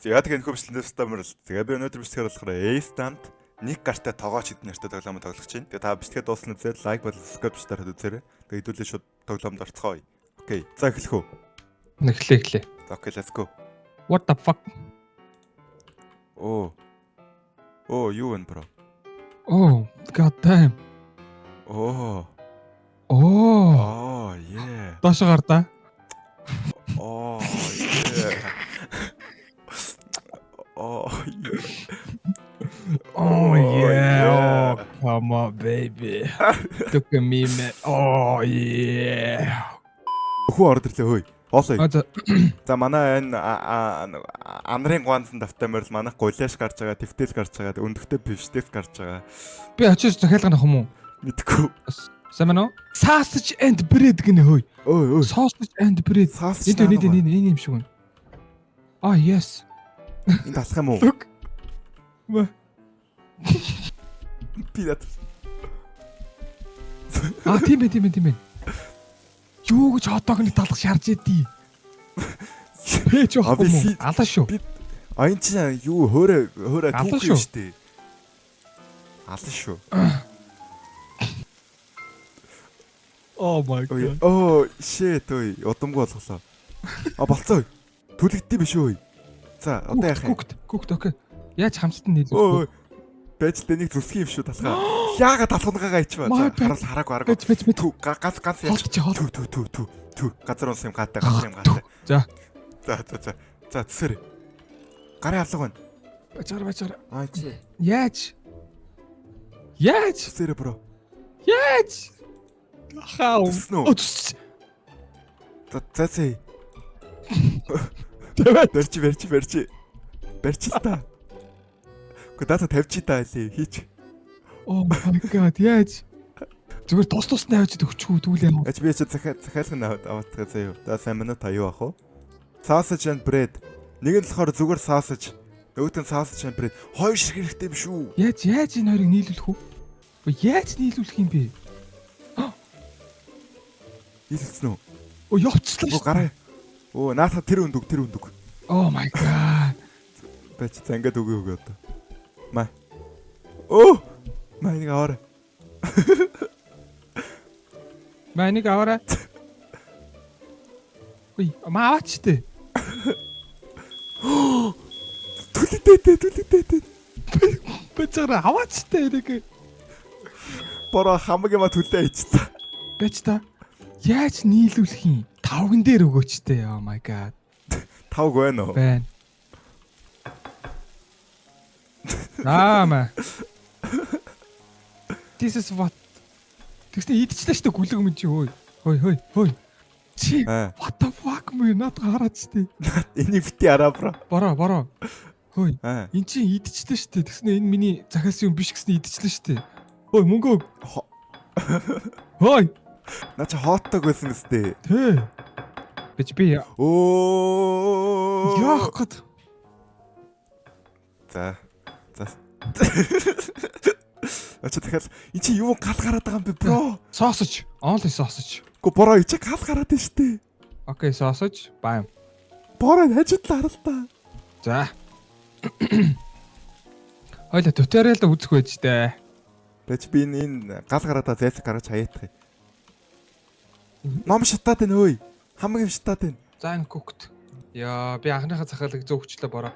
Яг энэ хөвчлөлтөс тамир. Тэгээ би өнөөдөр бичлэгээр болохоор A-Stand нэг гартай тоогооч хэдэн нэртэй тоглоом тоглох чинь. Тэгээ та бичлэгээ дуусна үзээд лайк болон subscribe дараад үзээрэй. Тэгээ хэдүүлээ шууд тоглоомд орцгоё. Окей. За эхлэх үү. Эхлээ. Окей, let's go. What the fuck? Оо, юу вэ бро? Oh, god damn. Оо, yeah. Доош гар да. Oh, yeah. Oh, yeah. Oh yeah. Oh, come on baby. Look at me man. Oh yeah. Хүү орд ирлээ хөөе. Хоолой. За За манай энэ анарын ганцсан давтамир л манайх гуляаш гарч байгаа, твтэл гарч байгаа, өндөгтэй пивштэс гарч байгаа. би очиж захиалгах юм уу? Мэдгүй. Сайн мэн үү? Sausage and bread гинэ хөөе. Ой. Sausage and bread. Энд юм шиг байна. Ah yes. Энд тасах юм уу? Look. Би дат. Тийм ээ. Юу гэж хотоог нэг талах шарж идэв. Пэж явахгүй юм. Алаа шүү. Аян чи юу хөөрэ Алан түүх юм шүү. штэ. Алан шүү. Oh my god. Оо, shit ой, удамгүй болголоо. Болцоо. Түлэгдээ биш өө. За, одоо яах юм? Cooked окей. Яаж хамсалт нь Өө, нийлүүлэх вэ? байж тэнийг зүсгий юм шүү талхаа. Яагаад талхангаа ичвэ? Хараагүй. Бэж. Ганц яаж. Түү. Газар унс юм гаатай. За. За, тэсэр. Гарын алга байна. Бачаар. Аа чи. Яаж? Тэсэр бро. Яаж? Хаа. Тэснэ үү? За. Барьж л та. Дата тавьчих та хэлээ хийч. Oh my god, яаж? Зүгээр тус навж өгчихгүй дүүлээ. Би ч захиалгын аваад заяа. За сайн минут аюу ах уу? Sausage and bread. Нэг нь болохоор зүгээр sausage. Нөгөөт нь sausage and bread. Хоёр шиг хэрэгтэй биш үү? Яаж энэ хоёрыг нийлүүлэх үү? Яаж нийлүүлэх юм бэ? Нийлүүлсэн үү? Явцлаа шүү. Гараа. Наатах тэр өндөг. Oh my god. Бач за ингээд өгөө одоо. Маа нэг аваарай. Манийг аваарай. Ой, маавч тээ. Түлэдээ. Бачаараа аваач тээ нэг. Бороо хамаг юма түлээ ичсэн. Бач та. Яаж нийлүүлэх юм? Тавган дээр өгөөч тээ. Oh my god. Тавг байна уу? Байна. Наама. This is what. Тэгснэ идчихлээ шүү дээ гүлэг юм чи хөөе. Хөөе. Чи what the fuck мэ надад хараач тээ. Энийг бити араа бро. Бороо. Хөөе. Энд чи идчихлээ шүү дээ. Тэгснэ энэ миний захиалсан юм биш гэснэ идчихлээ шүү дээ. Хөөе мөнгө өг. Хөөе. Наа чи хоттог байсан гэстэй. Тэ. Би яах гээд. За. Ачаа дахиад эн чи юу гал гараад байгаа юм бэ бро? Sausage. Only sausage. Гү бороо ичээ гал гараад байна штэ. Окей, sausage. Bam. Бороо хажууд л харалтаа. За. Хойло туториал үзэх байж тээ. Бач би энэ гал гараадаа зайсаг гаргаж хаяатах юм. Ном шатаад байна өөй. Хамаг юм шатаад байна. За энэ cooked. Яа, би анхныхаа захиалгыг зөв өгчлээ бороо.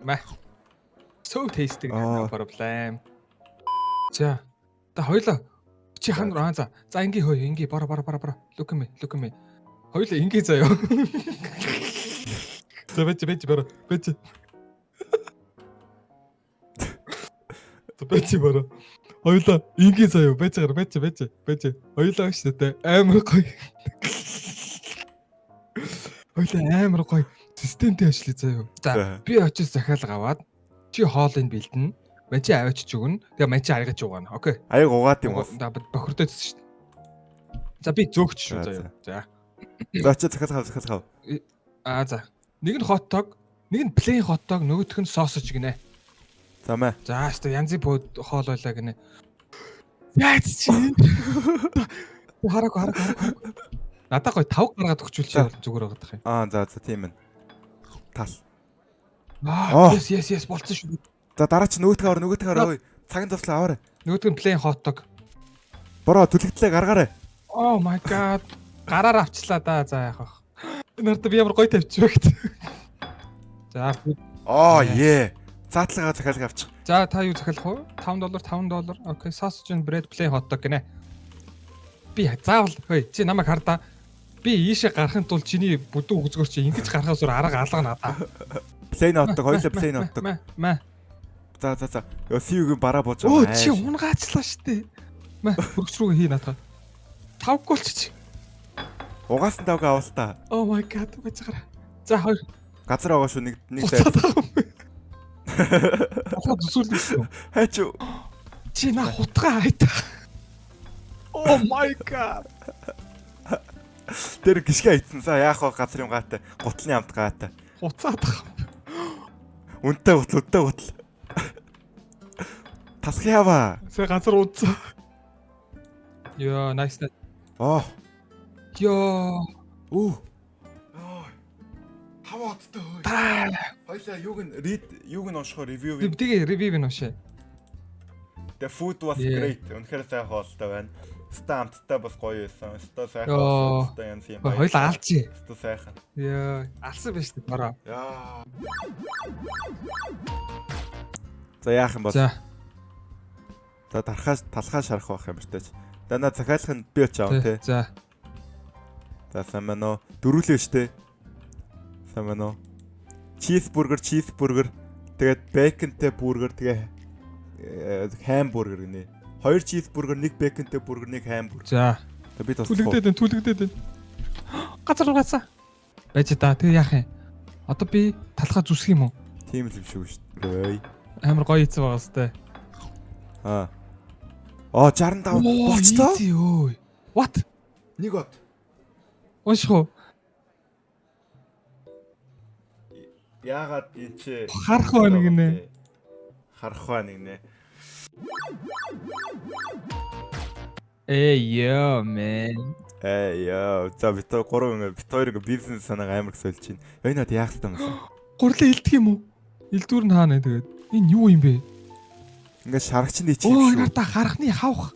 Маа. So tasty no problem. За. Та хоёлоо чи ханар за. За ингээ хөөе, ингээ бороо. Look at me. Хоёлоо ингээ заяа. За бэж бороо. Бэж. Бэж бороо. Хоёлоо ингээ заяа. Бэж. Хоёлоо штэ амар гоё. Хоёлоо амар гоё. Системтэй ажиллая заяа. За би очиж захиалга аваад чи хоолыг бэлдэнэ. Ман чи аваач өгнө. Тэгээ ман чи аргаж угаана. Окей. Аяг угаад юм уу? Бохирдоодсэн шүү дээ. За би зөөгч шүү заяа. За. За чи захиалгав. За. Нэг нь hot dog, нэг нь plain hot dog, нөгөөх нь sausage гинэ. За мэ. За хэвээ янзын хоол байлаа гинэ. Яаж чи? Хараагүй. Надад гоё 5 гаргаад өгчүүл чи зүгээр байгаад тах юм. За тийм ээ. Тал. Yes болцсон шүү. За дараа чи нөгөөдгөө ой. Цагийн туслаа аваарай. Нөгөөдг нь плейн хотдог. Бороо түлхтлээ гаргаарай. Oh my god. Гараар авчлаа да. За яах вэ? Нарт би ямар гоё тавьчих вэ гэдэг. За. Заатлагаа захиалга авчих. За та юу захиалах вэ? $5. Окей, sausage and bread play hot dog гинэ. Би заавал хөөе чи намайг хардаа. Би ийшээ гарахын тулд чиний бүдүүн үзгөр чи ингэж гарахаас өөр арга алга надаа. Плейн авдаг, хоёлаа плейн авдаг. Мэ. За. Сивгийн бараа бууж Оо чи унгаачлаа штэ. Мэ хөргөч рүү хий надаа. 5 гол чи. Угаасан тавга авал та. Oh my god гэж гараа. За хоёр Газар байгаа шүү нэг сайд. Ахад зүсүүлсэн. Хайч. Чи на хутгаа хайта. Oh my god. Тэр гიშгэ хийцэн. За яах вэ газар юм гаатай. Гутлын амт гаатай. Хуцаад байгаа. Үнтэй гутал. Тасх яава. Сэ газар унцсан. Яа, nice. Яа. Хамааттай хөөе. Та. Хоёлаа юуг нь уншихоо ревю. Тэгээ ревью нь уншаа. The food was great. Үнэхээр сайхан хоолтой байна. Стамттай бас гоё байсан. Өстой сайхан хоолтой юм байна. Хоёлаа алчи. Өстой сайхан. Яа, алсан байж тээ бороо. Яа. За яах юм бол? За. За талхаа шарах байх юм байна. Дана захиалах нь би очив тий. За. За сайн байна уу? Дөрүлээ штэ. Сайн байна уу? Cheeseburger. Тэгээд бэконтэй бургер, тэгээ хамбургер гинэ. 2 cheeseburger, 1 бэконтэй бургер, 1 хамбургер. За. Би Түлэгдээд. Газар угаасаа. Байж та тэгээ яах юм? Одоо би талхаа зүсэх юм уу? Тийм л юм шүү штэ. Амар гоё ийцэн байгаа сте. 65 болцтоо. Ой. What? Нэг бод. Унших уу? Яагаад энэ чи Харах байна гинэ. Харах байна гинэ. Yo man. За бит хоёр бизнес санааг амар сольж байна. Энэ над яах вэ юм бэ? Гурлаа илдэх юм уу? Илдүүр нь хаана тэгээд. Энэ юу юм бэ? Ингээд шарагчин дий чи юм Оо, шүү. нарта харахны хавх.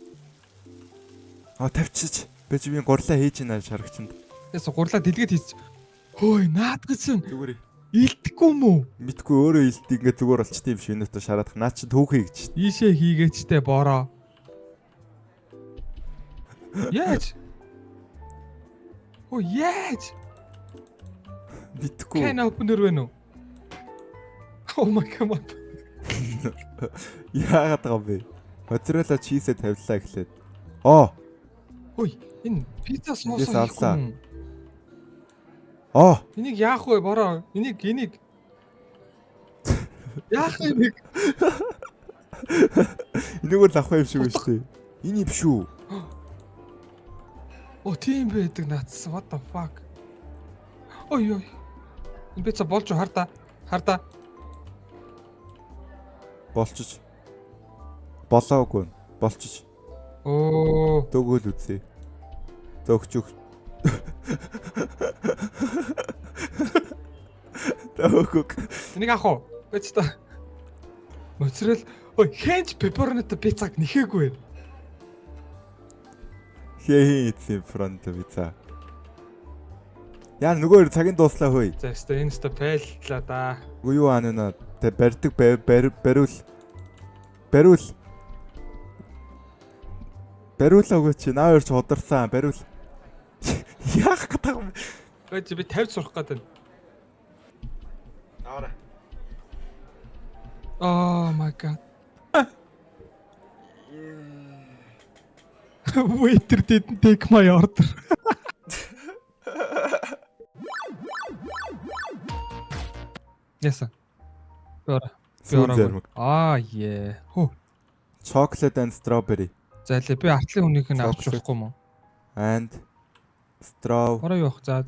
Тавьчих. Би чи би гурлаа хийж байна шарагчинд. Яс гурлаа дэлгээд хийчих. Хөөе, наадгсан. Зүгээр. Илдэхгүй юм уу? Мэдгүй өөрөө илт ингээд зүгээр болчтой юм шиг өнөөдөр шараадах. Наа чи түүхий гэж. Ийшээ хийгээчтэй бороо. Яаж? Оо, яаж? Мэдгүй. Can opener вэ нүү? Oh my god. Яагаад байгаа бэ? Моцарелла чизээ тавилаа гэхлээр. Ой, энэ пицца соус авлаа. хийх. Энийг яах вэ бороо? Энийг яах вэ? Энийгээр л авах юм шиг байна шүү дээ. Энэ юм шүү. Оо, тийм байдаг наацсан. What the fuck? Ой. Энэ пицца болж хардаа. Болчих. Болоогүй. Болчих. Оо. Дөгөөл үзье. Зөгч. Дөгөг. Энийг авах уу? Бич та. Моцарелла. Ой, хэнч пепперони пиццаг нэхээгүй. Хийцэн фронт пицца. Яа нөгөө цагийн дууслаа хөөе. За энэ ста пайлтлаа да. Үгүй юу анаа тэ барьдаг бариул. Бариулаагүй чи наа хоёр ч ударсан бариул. Яах гэдэг юм. Бич би 50 сурах гэдэг. Аваарай. Oh my god. Waiter didn't take my order. Yes. Yeah. Хөө. Chocolate and strawberry. За лээ би артлын хүнийх нь авч болохгүй юм уу? And straw. Ороо явах заа.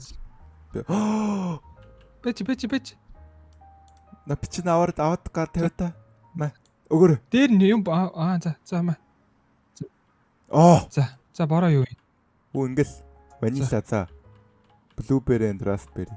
Бич. На бичин аваад гар тавита. Маа. Өгөр. Дээр нь юм за маа. За бороо юу? Ингээл ванила за. Blueberry and raspberry.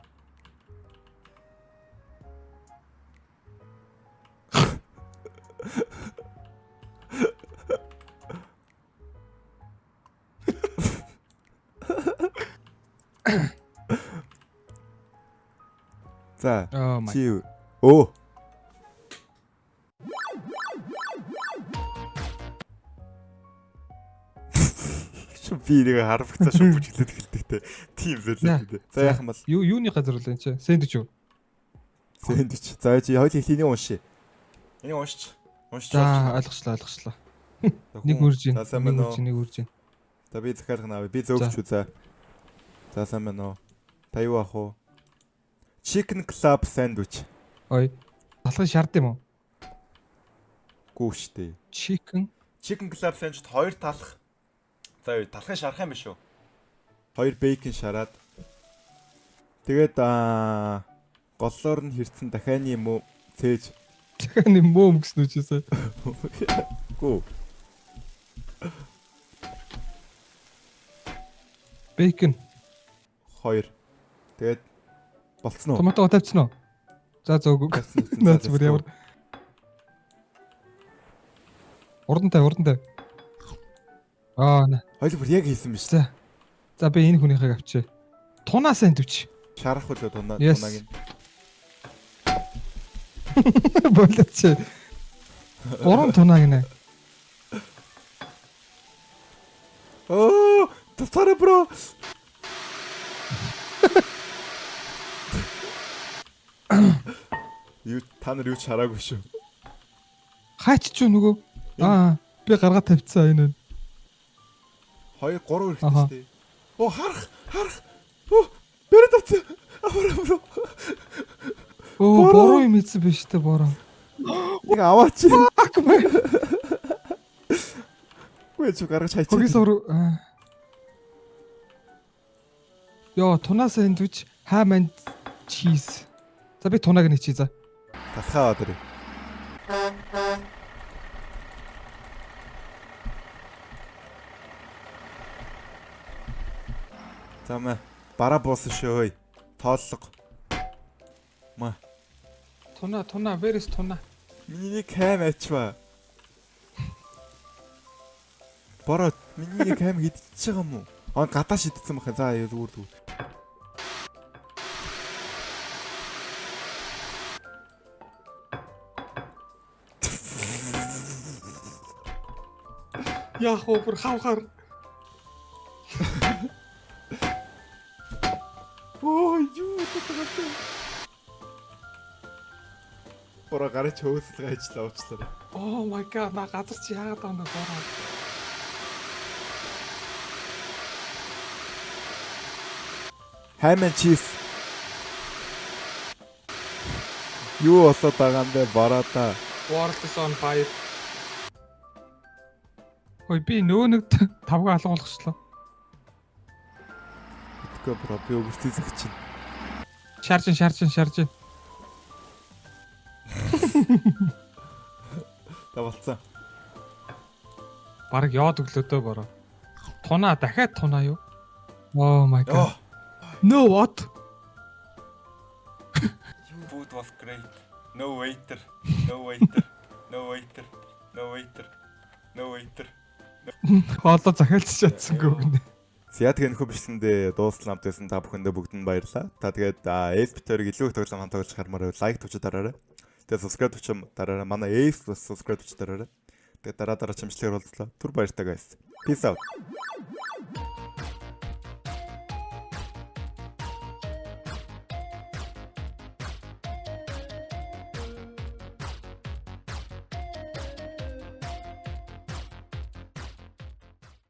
За. Oh my. Чи өө. Шү би нэг харагцаа шүн бүжиглээд эхэлдэг те. Тим лээ те. За яах юм бол Юуны газар үлэн чи? Сэндвич үү? сэндвич. За чи хоёул энийг уншия. Энийг уншиж. За ойлгочлаа. Нэг үрж ийн. За сайн байна уу? Нэг үрж ийн. За би захиалах наваа. Би зөөгч үү за. За сайн байна уу? Та юу ах уу? Chicken club sandwich. Ой. Талхын шаард юм уу? Гүү штэ. Chicken Club sandwich хоёр талах. За юу талхын шарах юм биш үү? Хоёр бейкон шараад. Тэгээд голлоор нь хэрцэн дахианы юм уу? Цээж. Дахианы мөөм гэсэн үчээсээ. Гүү. Бейкон. Хоёр. Тэгээд болцсон уу? Томатоо тавьчихсан уу? За зөөгөө. Наац бүр ямар. Урдан тай. Хоёул бүр яг хийсэн биш. За би энэ хүнийхээ авчээ. Тунаа сэндвич. Шарах үлээ тунааг нь. Болооч. Гурван тунаа гинэ. Оо, тасараа бро. Юу та нар юу ч хараагүй шүү. Хаач ч юу нөгөө. Би гаргаад тавьчихсан энэ. 2 3 хэрэгтэй шүү дээ. Оо харах. Оо бэрэ тавьсан. Аваа. Оо бороо юм ийцэн биш үү бороо. Нэг аваач. Үгүй ч гаргаж хайчих. Хогис ор. Йоо тунаа сэндвич, ham and cheese. За би тунааг нь хийе за. Талхаа өдөр. Замаа бараа буусан шүү. Тооллого. Ма. Туна, where's туна? Миний кам ачва. Бороо миний кам идчихэж байгаа юм уу? Гадаа шидсэн баха. За зүгээр. Яах вэ бүр хавхаар. Оо юу гэдэг. Бороо гарч хөөсөл ажиллаа уучлаарай. Oh my god, на газар чи яагаад байгаа юм бэ бороо. Ham and cheese. Юу болоод байгаа юм бэ бороо та? World is on fire. Ой би нөө нэг тавга алгуулчихлаа. Тэгэхгүй бро би өгөртөө зах чинь. Шаржин. Та болцсон. Бараг яод өглөөдөө бороо. Тунаа дахиад тунаа юу? Oh my god. No what? Food was great. No waiter. Хоолоо захиалч чадсангүй гэнэ. За тэгээд нөхөд бичсэндээ дууссан хамт байсан та бүхэндээ бүгдэнд баярлалаа. Та тэгээд Эспитерийг илүү их тоглоом хамт тоглож хармаар лайк төвч дараарай. Тэгээд subscribe төвч дараарай. Манай Эс subscribe төвч дараарай. Тэгээд дараа чимчлэгээр уулзлаа. Түр баяртай guys. Peace out.